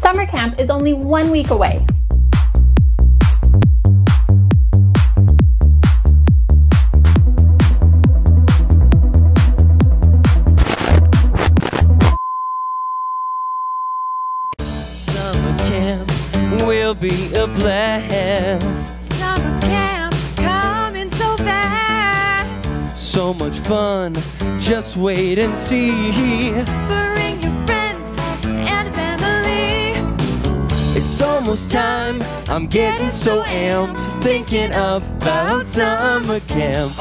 Summer camp is only 1 week away. Summer camp will be a blast. Summer camp coming so fast. So much fun, just wait and see. Bring your friends and family. It's almost time, I'm getting so amped, thinking about summer camp.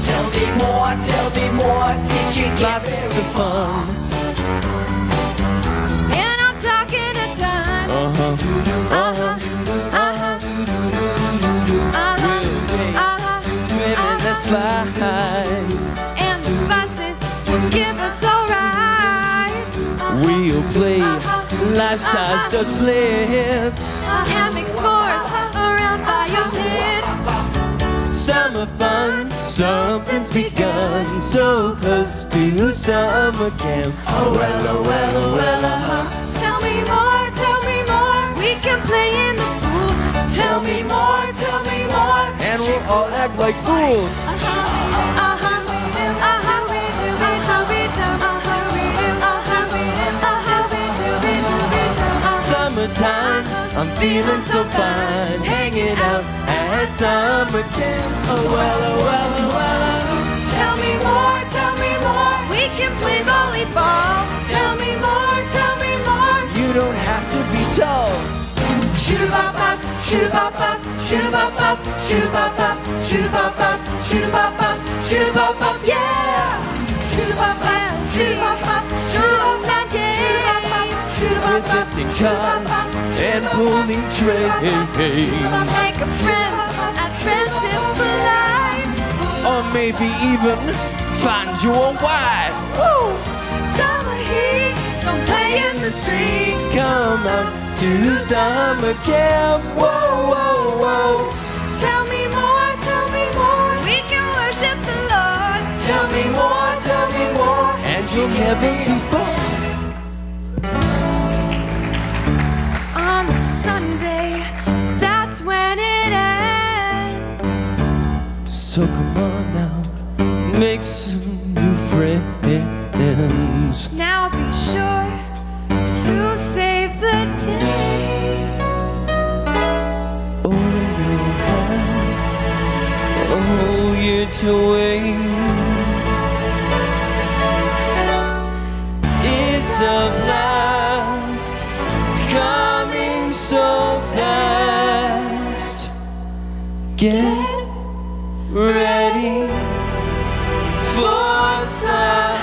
Tell me more, did you get Lots of fun. And I'm talking a ton. Swimming the slides. And the buses will give us all rides. We'll play life-size Dutch blitz. And make s'mores around fire pits. Summer fun, something's begun. So close to summer camp. Tell me more, we can play in the booth. Tell me more, And we'll all act like fools. Summertime, I'm feeling so fine, hanging out at summer camp. Tell me more, we can play volleyball. Tell me more, You don't have to be tall. shoot-a-bop-bop, shoot-a-bop-bop, shoot-a-bop-bop, shoot-a-bop-bop, shoot-a-bop-bop, shoot-a-bop-bop, shoot-a-bop-bop, yeah! Shoot-a-bop-bop, shoot-a-bop-bop, shoot-a-bop-bop, games. With 50 cars and pulling trains. Make a friend at Friendships for Life. Or maybe even find you a wife. Summer heat, don't play in the street. Come out to summer camp. Whoa. Tell me more, we can worship the Lord. Tell me more, and you'll never be bored. On a Sunday, that's when it ends. So come on out, make some new friends. Now be sure to save the day. Order your hat, a whole year to wait. It's a blast, it's coming so fast. Get ready for some.